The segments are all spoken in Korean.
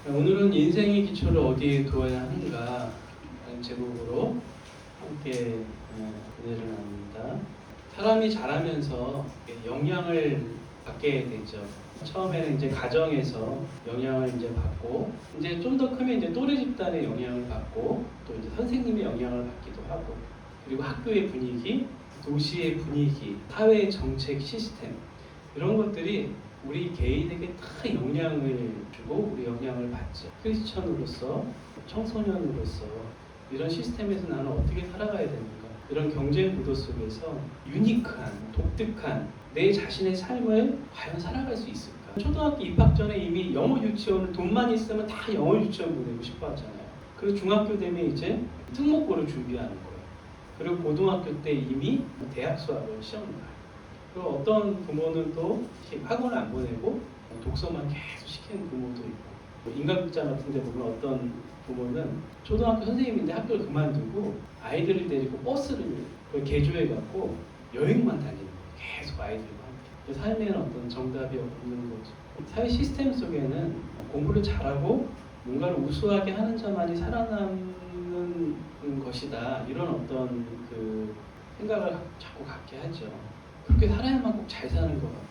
오늘은 인생의 기초를 어디에 두어야 하는가 라는 제목으로 함께 은혜를 나눕니다. 사람이 자라면서 영향을 받게 되죠. 처음에는 이제 가정에서 영향을 이제 받고, 이제 좀 더 크면 이제 또래 집단의 영향을 받고, 또 이제 선생님의 영향을 받기도 하고, 그리고 학교의 분위기, 도시의 분위기, 사회의 정책 시스템, 이런 것들이 우리 개인에게 다 영향을 주고 우리 영향을 받죠. 크리스천으로서, 청소년으로서 이런 시스템에서 나는 어떻게 살아가야 되는가, 이런 경쟁 구도 속에서 유니크한, 독특한 내 자신의 삶을 과연 살아갈 수 있을까? 초등학교 입학 전에 이미 영어 유치원을 돈만 있으면 다 영어 유치원 보내고 싶어 하잖아요. 그리고 중학교 되면 이제 특목고를 준비하는 거예요. 그리고 고등학교 때 이미 대학 수학을 시험을 봐요. 그리고 어떤 부모는 또 학원을 안 보내고 독서만 계속 시키는 부모도 있고, 인간극장 같은 데 보면 어떤 부모는 초등학교 선생님인데 학교를 그만두고 아이들을 데리고 버스를 개조해 갖고 여행만 다니는 거예요. 계속 아이들과 함께. 삶에는 어떤 정답이 없는 거죠. 사회 시스템 속에는 공부를 잘하고 뭔가를 우수하게 하는 자만이 살아남는 것이다, 이런 어떤 그 생각을 자꾸 갖게 하죠. 그렇게 살아야만 꼭 잘 사는 것 같고,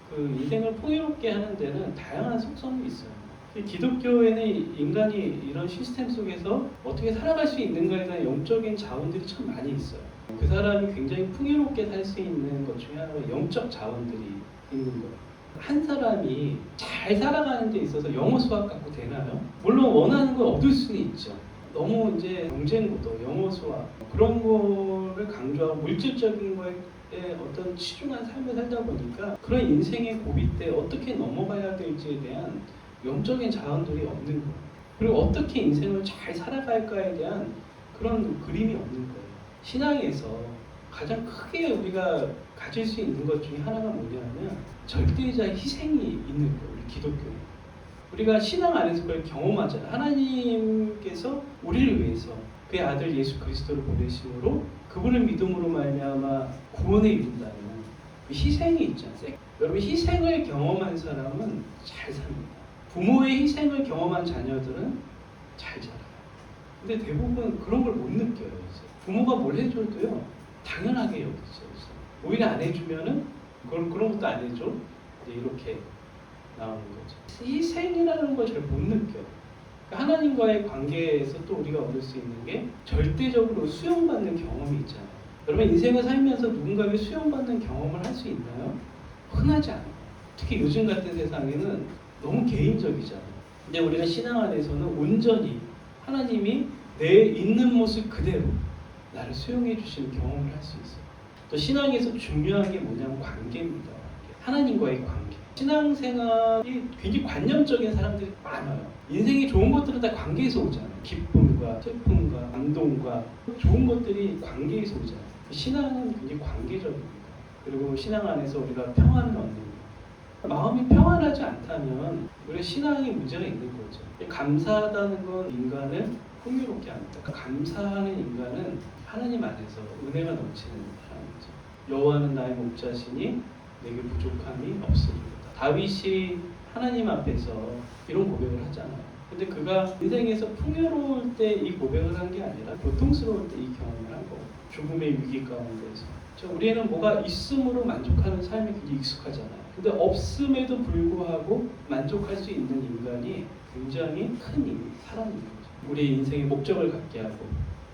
그 인생을 풍요롭게 하는 데는 다양한 속성이 있어요. 기독교에는 인간이 이런 시스템 속에서 어떻게 살아갈 수 있는가에 대한 영적인 자원들이 참 많이 있어요. 그 사람이 굉장히 풍요롭게 살 수 있는 것 중에 하나가 영적 자원들이 있는 거예요. 한 사람이 잘 살아가는 데 있어서 영어 수학 갖고 되나요? 물론 원하는 걸 얻을 수는 있죠. 너무 이제 경쟁구도, 영어 수학 그런 거를 강조하고 물질적인 거에 어떤 치중한 삶을 살다 보니까 그런 인생의 고비 때 어떻게 넘어가야 될지에 대한 영적인 자원들이 없는 거예요. 그리고 어떻게 인생을 잘 살아갈까에 대한 그런 그림이 없는 거예요. 신앙에서 가장 크게 우리가 가질 수 있는 것 중에 하나가 뭐냐면 절대자의 희생이 있는 거예요. 우리 기독교에. 우리가 신앙 안에서 그걸 경험하잖아요. 하나님께서 우리를 위해서 그의 아들 예수 그리스도를 보내심으로 그분을 믿음으로 말미암아 구원에 이른다는 그 희생이 있잖아요. 여러분, 희생을 경험한 사람은 잘 삽니다. 부모의 희생을 경험한 자녀들은 잘 자라요. 근데 대부분 그런 걸 못 느껴요. 이제. 부모가 뭘 해줘도요, 당연하게 여기죠. 오히려 안 해주면은 그런 것도 안 해줘. 이제 이렇게 나오는 거죠. 희생이라는 걸 잘 못 느껴요. 하나님과의 관계에서 또 우리가 얻을 수 있는 게 절대적으로 수용받는 경험이 있잖아요. 여러분, 인생을 살면서 누군가에게 수용받는 경험을 할 수 있나요? 흔하지 않아요. 특히 요즘 같은 세상에는 너무 개인적이잖아요. 근데 우리가 신앙 안에서는 온전히 하나님이 내 있는 모습 그대로 나를 수용해 주시는 경험을 할 수 있어요. 또 신앙에서 중요한 게 뭐냐면 관계입니다. 하나님과의 관계. 신앙생활이 굉장히 관념적인 사람들이 많아요. 인생의 좋은 것들은 다 관계에서 오잖아요. 기쁨과 슬픔과 감동과 좋은 것들이 관계에서 오잖아요. 신앙은 굉장히 관계적입니다. 그리고 신앙 안에서 우리가 평안을 얻는 거예요. 마음이 평안하지 않다면 우리가 신앙에 문제가 있는 거죠. 감사하다는 건 인간을 풍요롭게 합니다. 감사하는 인간은 하나님 안에서 은혜가 넘치는 사람이죠. 여호와는 나의 목자시니 내게 부족함이 없으리로다. 다윗이 하나님 앞에서 이런 고백을 하잖아요. 근데 그가 인생에서 풍요로울 때 이 고백을 한 게 아니라 고통스러울 때 이 경험을 한 거고, 죽음의 위기 가운데서. 우리는 뭐가 있음으로 만족하는 삶이 굉장히 익숙하잖아요. 근데 없음에도 불구하고 만족할 수 있는 인간이 굉장히 큰 사람인 거죠. 우리 인생의 목적을 갖게 하고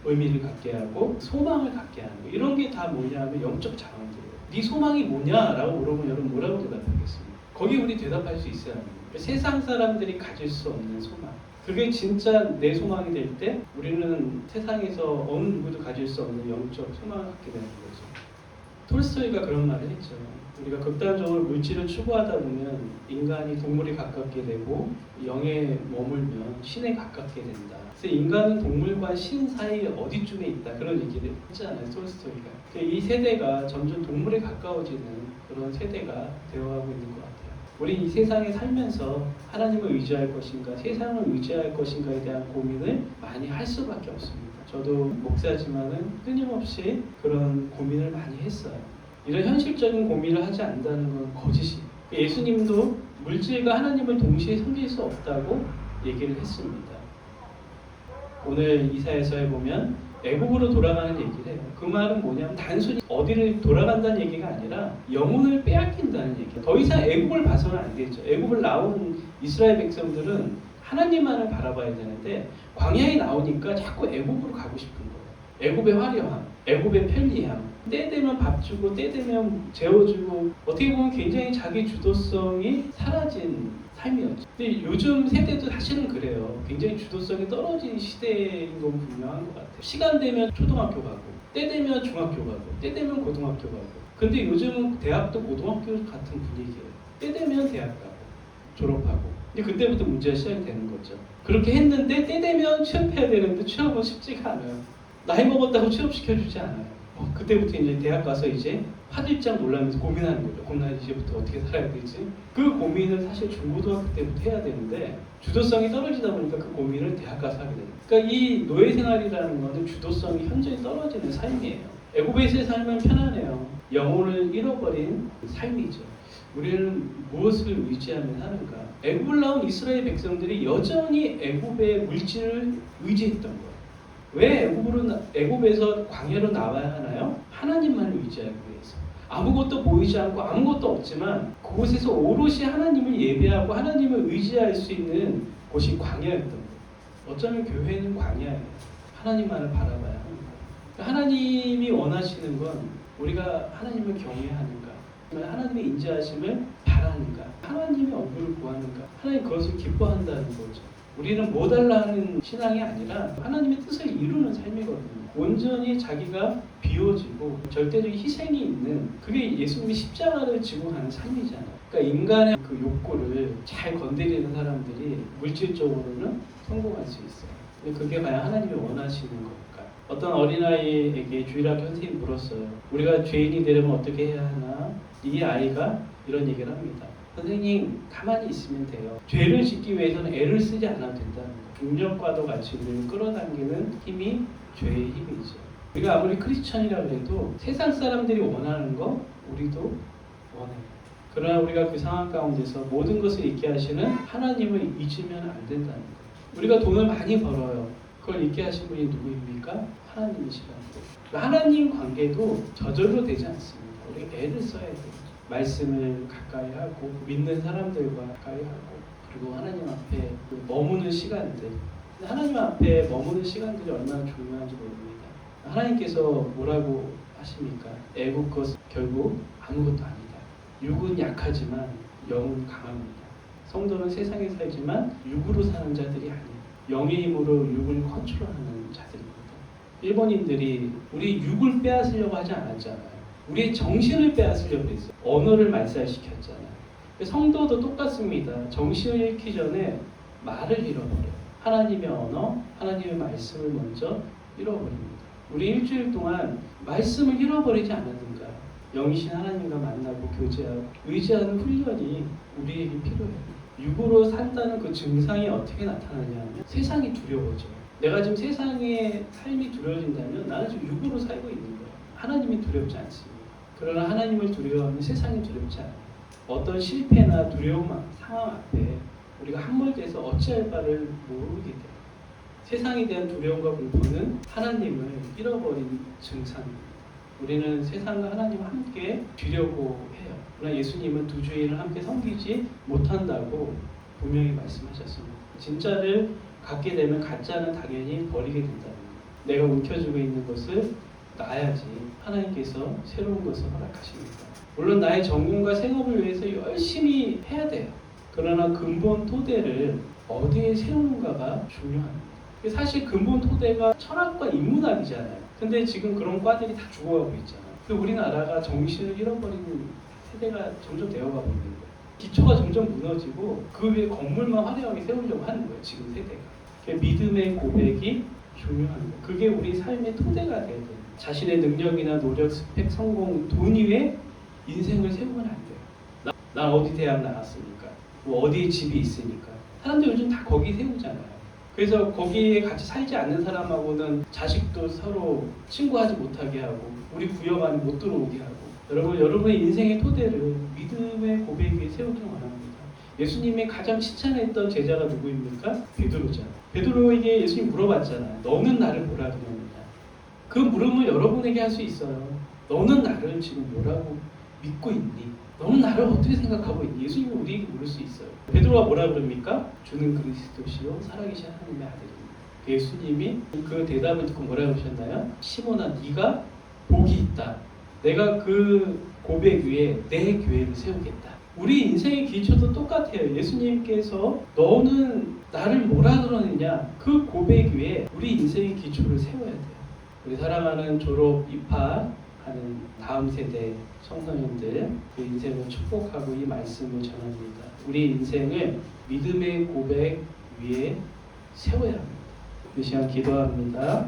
의미를 갖게 하고 소망을 갖게 하는 거, 이런 게 다 뭐냐면 영적 자원들이에요. 네 소망이 뭐냐라고 물어보면 여러분 뭐라고 대답하겠습니까? 거기 우리 대답할 수 있어야 합니다. 세상 사람들이 가질 수 없는 소망, 그게 진짜 내 소망이 될 때 우리는 세상에서 어느 누구도 가질 수 없는 영적 소망을 갖게 되는 거죠. 톨스토이가 그런 말을 했죠. 우리가 극단적으로 물질을 추구하다 보면 인간이 동물에 가깝게 되고 영에 머물면 신에 가깝게 된다. 그래서 인간은 동물과 신 사이에 어디쯤에 있다, 그런 얘기를 했잖아요, 톨스토이가. 이 세대가 점점 동물에 가까워지는 그런 세대가 되어가고 있는 것 같아요. 우리 이 세상에 살면서 하나님을 의지할 것인가, 세상을 의지할 것인가에 대한 고민을 많이 할 수밖에 없습니다. 저도 목사지만은 끊임없이 그런 고민을 많이 했어요. 이런 현실적인 고민을 하지 않는다는 건 거짓이에요. 예수님도 물질과 하나님을 동시에 섬길 수 없다고 얘기를 했습니다. 오늘 이사야서에 보면 애국으로 돌아가는 얘기를 해요. 그 말은 뭐냐면 단순히 어디를 돌아간다는 얘기가 아니라 영혼을 빼앗긴다는 얘기예요. 더 이상 애국을 봐서는 안 되죠. 애국을 나온 이스라엘 백성들은 하나님만을 바라봐야 되는데 광야에 나오니까 자꾸 애국으로 가고 싶은 거예요. 애국의 화려함, 애국의 편리함, 때 되면 밥 주고 때 되면 재워주고, 어떻게 보면 굉장히 자기 주도성이 사라진 삶이었죠. 근데 요즘 세대도 사실은 그래요. 굉장히 주도성이 떨어진 시대인 건 분명한 것 같아요. 시간 되면 초등학교 가고, 때 되면 중학교 가고, 때 되면 고등학교 가고. 근데 요즘은 대학도 고등학교 같은 분위기예요. 때 되면 대학 가고, 졸업하고. 근데 그때부터 문제가 시작이 되는 거죠. 그렇게 했는데 때 되면 취업해야 되는데 취업은 쉽지가 않아요. 나이 먹었다고 취업시켜주지 않아요. 그때부터 이제 대학 가서 이제 화들짝 놀라면서 고민하는 거죠. 그럼 나 이제부터 어떻게 살아야 되지? 그 고민을 사실 중고등학교 때부터 해야 되는데 주도성이 떨어지다 보니까 그 고민을 대학 가서 하게 됩니다. 그러니까 이 노예 생활이라는 것은 주도성이 현저히 떨어지는 삶이에요. 애굽에서의 삶은 편안해요. 영혼을 잃어버린 삶이죠. 우리는 무엇을 의지하며 사는가? 애굽을 나온 이스라엘 백성들이 여전히 애굽의 물질을 의지했던 거예요. 왜 애굽에서 광야로 나와야 하나요? 하나님만을 의지하기 위해서. 아무것도 보이지 않고 아무것도 없지만 그곳에서 오롯이 하나님을 예배하고 하나님을 의지할 수 있는 곳이 광야였던 거예요. 어쩌면 교회는 광야예요. 하나님만을 바라봐야 하는 거예요. 하나님이 원하시는 건 우리가 하나님을 경외하는가, 하나님의 인자하심을 바라는가, 하나님의 얼굴을 구하는가, 하나님 그것을 기뻐한다는 거죠. 우리는 뭐 달라 하는 신앙이 아니라 하나님의 뜻을 이루는 삶이거든요. 온전히 자기가 비워지고 절대적인 희생이 있는, 그게 예수님이 십자가를 지고 가는 삶이잖아요. 그러니까 인간의 그 욕구를 잘 건드리는 사람들이 물질적으로는 성공할 수 있어요. 근데 그게 과연 하나님이 원하시는 걸까? 어떤 어린아이에게 주일학교 선생님이 물었어요. 우리가 죄인이 되려면 어떻게 해야 하나? 이 아이가 이런 얘기를 합니다. 선생님, 가만히 있으면 돼요. 죄를 짓기 위해서는 애를 쓰지 않아도 된다는 거예요. 중력과도 같이 우리를 끌어당기는 힘이 죄의 힘이죠. 우리가 아무리 크리스천이라고 해도 세상 사람들이 원하는 거 우리도 원해요. 그러나 우리가 그 상황 가운데서 모든 것을 잊게 하시는 하나님을 잊으면 안 된다는 거예요. 우리가 돈을 많이 벌어요. 그걸 잊게 하신 분이 누구입니까? 하나님이시라는 거예요. 하나님 관계도 저절로 되지 않습니다. 우리 애를 써야 돼요. 말씀을 가까이 하고 믿는 사람들과 가까이 하고, 그리고 하나님 앞에 머무는 시간들, 하나님 앞에 머무는 시간들이 얼마나 중요한지 모릅니다. 하나님께서 뭐라고 하십니까? 애국 것 결국 아무것도 아니다. 육은 약하지만 영은 강합니다. 성도는 세상에 살지만 육으로 사는 자들이 아니에요. 영의 힘으로 육을 컨트롤하는 자들입니다. 일본인들이 우리 육을 빼앗으려고 하지 않았잖아요. 우리의 정신을 빼앗으려고 했어요. 언어를 말살시켰잖아요. 성도도 똑같습니다. 정신을 잃기 전에 말을 잃어버려요. 하나님의 언어, 하나님의 말씀을 먼저 잃어버립니다. 우리 일주일 동안 말씀을 잃어버리지 않았는가? 영이신 하나님과 만나고 교제하고 의지하는 훈련이 우리에게 필요해요. 육으로 산다는 그 증상이 어떻게 나타나냐면 세상이 두려워져. 내가 지금 세상의 삶이 두려워진다면 나는 지금 육으로 살고 있는 거예요. 하나님이 두렵지 않습니다. 그러나 하나님을 두려워하면 세상이 두렵지 않아요. 어떤 실패나 두려움 상황 앞에 우리가 함몰돼서 어찌할 바를 모르게 돼요. 세상에 대한 두려움과 공포는 하나님을 잃어버린 증상입니다. 우리는 세상과 하나님과 함께 뒤려고 해요. 그러나 예수님은 두 주인을 함께 섬기지 못한다고 분명히 말씀하셨습니다. 진짜를 갖게 되면 가짜는 당연히 버리게 된다는 거예요. 내가 움켜쥐고 있는 것을 놔야지 하나님께서 새로운 것을 허락하십니다. 물론 나의 전공과 생업을 위해서 열심히 해야 돼요. 그러나 근본 토대를 어디에 세우는가가 중요합니다. 사실 근본 토대가 철학과 인문학이잖아요. 근데 지금 그런 과들이 다 죽어가고 있잖아요. 근데 우리나라가 정신을 잃어버리는 세대가 점점 되어가고 있는 거예요. 기초가 점점 무너지고 그 위에 건물만 화려하게 세우려고 하는 거예요. 지금 세대가. 믿음의 고백이 중요한 거예요. 그게 우리 삶의 토대가 돼야 돼요. 자신의 능력이나 노력, 스펙, 성공, 돈 위에 인생을 세우면 안 돼요. 난 어디 대학 나왔으니까, 뭐 어디에 집이 있으니까. 사람들 요즘 다 거기 세우잖아요. 그래서 거기에 같이 살지 않는 사람하고는 자식도 서로 친구하지 못하게 하고 우리 구역 안에 못 들어오게 하고. 여러분의 인생의 토대를 믿음의 고백 위에 세우기 원합니다. 예수님이 가장 칭찬했던 제자가 누구입니까? 베드로잖아. 베드로에게 예수님 물어봤잖아요. 너는 나를 뭐라 그러느냐? 그 물음을 여러분에게 할 수 있어요. 너는 나를 지금 뭐라고 믿고 있니? 너는 나를 어떻게 생각하고 있니? 예수님이 우리에게 물을 수 있어요. 베드로가 뭐라 그럽니까? 주는 그리스도시요 살아계신 하나님의 아들입니다. 예수님이 그 대답을 듣고 뭐라고 하셨나요? 시몬아, 네가 복이 있다. 내가 그 고백 위에 내 교회를 세우겠다. 우리 인생의 기초도 똑같아요. 예수님께서 너는 나를 뭐라 그러느냐, 그 고백 위에 우리 인생의 기초를 세워야 돼요. 우리 사랑하는 졸업 입학하는 다음 세대 청소년들, 그 인생을 축복하고 이 말씀을 전합니다. 우리 인생을 믿음의 고백 위에 세워야 합니다. 이 시간 기도합니다.